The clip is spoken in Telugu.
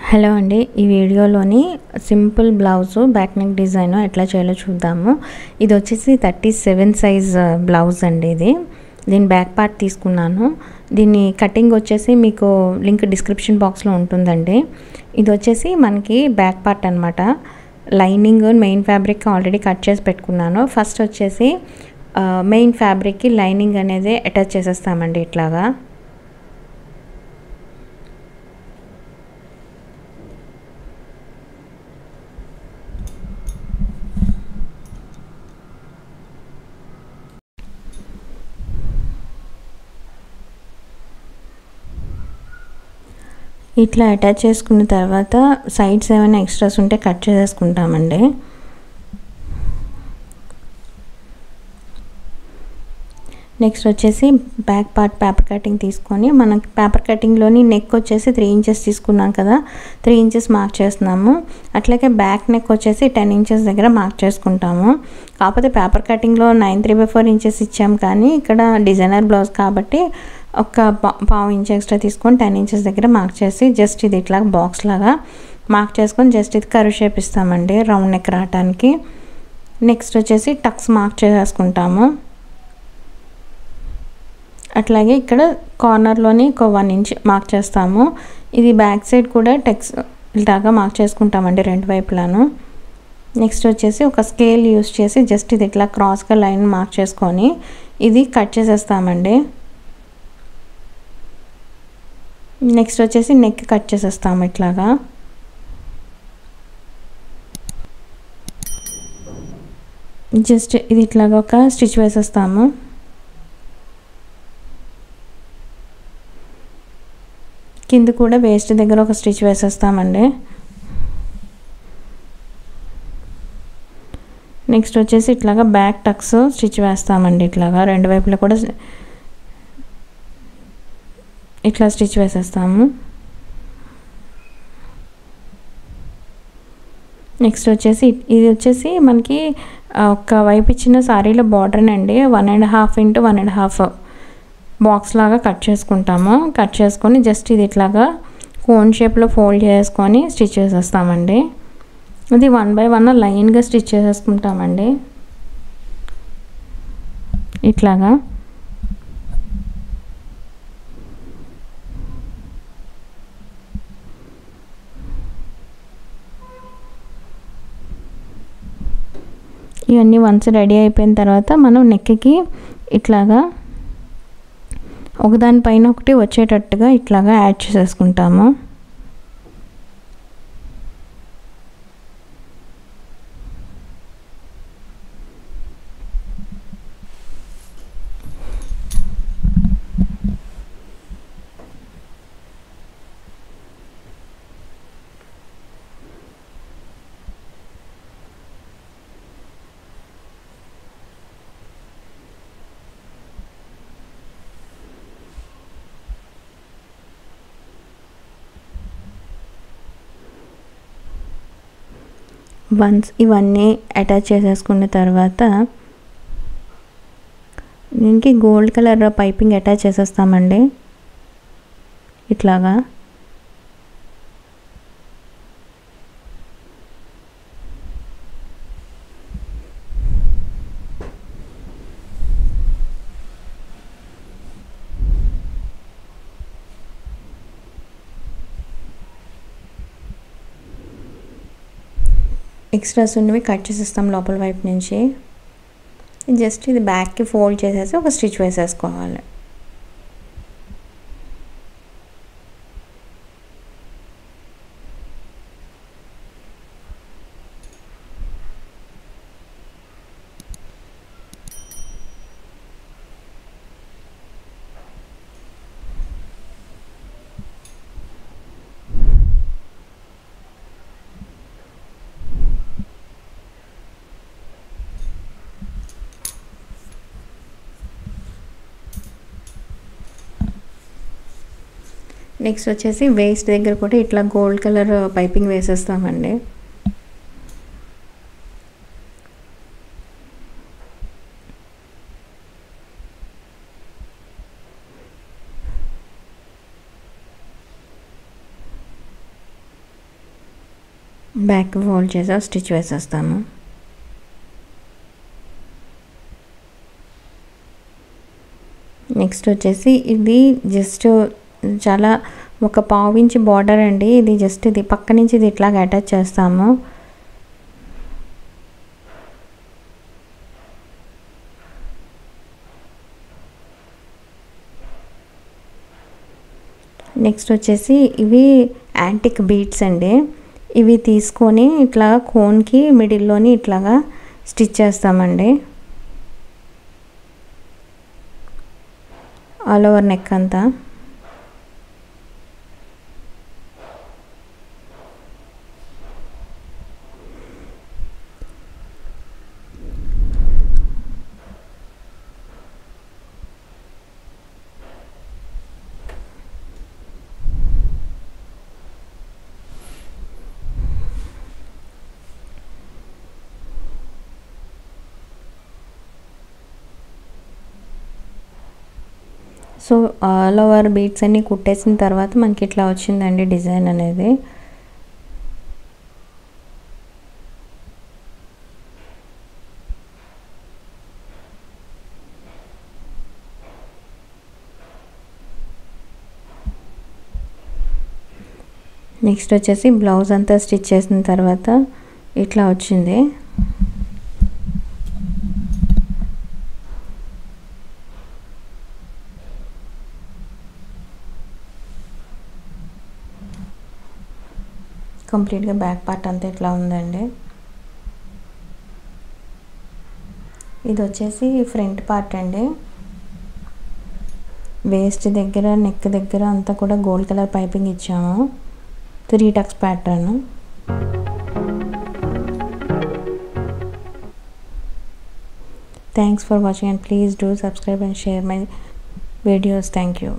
హలో అండి, ఈ వీడియోలోని simple blouse back neck design ఎట్లా చేయాలో చూద్దాము. ఇది వచ్చేసి 37 సైజ్ బ్లౌజ్ అండి. దీని బ్యాక్ పార్ట్ తీసుకున్నాను. దీని కటింగ్ వచ్చేసి మీకు లింక్ డిస్క్రిప్షన్ బాక్స్లో ఉంటుందండి. ఇది వచ్చేసి మనకి బ్యాక్ పార్ట్ అనమాట. Lining main fabric already cut చేసి పెట్టుకున్నాను. ఫస్ట్ వచ్చేసి మెయిన్ ఫ్యాబ్రిక్కి లైనింగ్ అనేది అటాచ్ చేసేస్తామండి ఇట్లాగా. ఇట్లా అటాచ్ చేసుకున్న తర్వాత సైడ్స్ ఏమైనా ఎక్స్ట్రాస్ ఉంటే కట్ చేసేసుకుంటామండి. నెక్స్ట్ వచ్చేసి బ్యాక్ పార్ట్ పేపర్ కటింగ్ తీసుకొని, మనం పేపర్ కటింగ్లోని నెక్ వచ్చేసి 3 ఇంచెస్ తీసుకున్నాం కదా, 3 ఇంచెస్ మార్క్ చేస్తున్నాము. అట్లాగే బ్యాక్ నెక్ వచ్చేసి 10 ఇంచెస్ దగ్గర మార్క్ చేసుకుంటాము. కాకపోతే పేపర్ కటింగ్లో 9 3/4 ఇంచెస్ ఇచ్చాం, కానీ ఇక్కడ డిజైనర్ బ్లౌజ్ కాబట్టి ఒక పావు ఇంచ్ ఎక్స్ట్రా తీసుకొని 10 ఇంచెస్ దగ్గర మార్క్ చేసి జస్ట్ ఇది ఇట్లా బాక్స్ లాగా మార్క్ చేసుకొని జస్ట్ ఇది కర్వ్ షేప్ ఇస్తామండి రౌండ్ నెక్ రావడానికి. నెక్స్ట్ వచ్చేసి టక్స్ మార్క్ చేసుకుంటాము. అట్లాగే ఇక్కడ కార్నర్లోని ఒక 1 ఇంచ్ మార్క్ చేస్తాము. ఇది బ్యాక్ సైడ్ కూడా టెక్స్ ఇలాగా మార్క్ చేసుకుంటామండి రెండు వైపులాను. నెక్స్ట్ వచ్చేసి ఒక స్కేల్ యూస్ చేసి జస్ట్ ఇది ఇట్లా క్రాస్గా లైన్ మార్క్ చేసుకొని ఇది కట్ చేసేస్తామండి. నెక్స్ట్ వచ్చేసి నెక్ కట్ చేసేస్తాము ఇట్లాగా. జస్ట్ ఇది ఇట్లాగా ఒక స్టిచ్ వేసేస్తాము. కింద కూడా వేస్ట్ దగ్గర ఒక స్టిచ్ వేసేస్తామండి. నెక్స్ట్ వచ్చేసి ఇట్లాగా బ్యాక్ టక్స్ స్టిచ్ వేస్తామండి. ఇట్లాగా రెండు వైపులా కూడా ఇట్లా స్టిచ్ వేసేస్తాము. నెక్స్ట్ వచ్చేసి ఇది వచ్చేసి మనకి ఒక వైపు ఇచ్చిన సారీలో బార్డర్ అండి. 1.5 ఇంటూ 1.5 బాక్స్ లాగా కట్ చేసుకుంటాము. కట్ చేసుకొని జస్ట్ ఇది ఇట్లాగా కోన్ షేప్లో ఫోల్డ్ చేసుకొని స్టిచ్ చేసేస్తామండి. ఇది 1 బై 1 లైన్గా స్టిచ్ చేసేసుకుంటామండి ఇట్లాగా. ఇవన్నీ వన్స్ రెడీ అయిపోయిన తర్వాత మనం నెక్కి ఇట్లాగా ఒకదానిపైన ఒకటి వచ్చేటట్టుగా ఇట్లాగా యాడ్ చేసేసుకుంటాము. వన్స్ ఇవన్నీ అటాచ్ చేసేసుకున్న తర్వాత దీనికి గోల్డ్ కలర్ పైపింగ్ అటాచ్ చేసేస్తామండి ఇట్లాగా. ఎక్స్ట్రాస్ ఉన్నవి కట్ చేసేస్తాం లోపల వైపు నుంచి. జస్ట్ ఇది బ్యాక్కి ఫోల్డ్ చేసేసి ఒక స్టిచ్ వేసేసుకోవాలి. నెక్స్ట్ వచ్చేసి వేస్ట్ దగ్గర కూడా ఇట్లా గోల్డ్ కలర్ పైపింగ్ వేసేస్తామండి. బ్యాక్ ఫోల్డ్ చేసి స్టిచ్ వేసేస్తాను. నెక్స్ట్ వచ్చేసి ఇది జస్ట్ చాలా ఒక పావు ఇంచ్ బార్డర్ అండి. ఇది జస్ట్ ఇది పక్క నుంచి ఇది ఇట్లాగ అటాచ్ చేస్తాము. నెక్స్ట్ వచ్చేసి ఇవి యాంటిక్ బీడ్స్ అండి. ఇవి తీసుకొని ఇట్లా కోన్కి మిడిల్లోని ఇట్లాగా స్టిచ్ చేస్తామండి. ఆల్ ఓవర్ నెక్ అంతా. సో ఆల్ ఓవర్ బీడ్స్ అన్నీ కుట్టేసిన తర్వాత మనకి ఇట్లా వచ్చిందండి డిజైన్ అనేది. నెక్స్ట్ వచ్చేసి బ్లౌజ్ అంతా స్టిచ్ చేసిన తర్వాత ఇట్లా వచ్చింది. కంప్లీట్గా బ్యాక్ పార్ట్ అంతా ఇట్లా ఉందండి. ఇది వచ్చేసి ఫ్రంట్ పార్ట్ అండి. వేస్ట్ దగ్గర నెక్ దగ్గర అంతా కూడా గోల్డ్ కలర్ పైపింగ్ ఇచ్చాము. 3 tucks pattern. Thanks for watching and please do subscribe and share my videos. Thank you.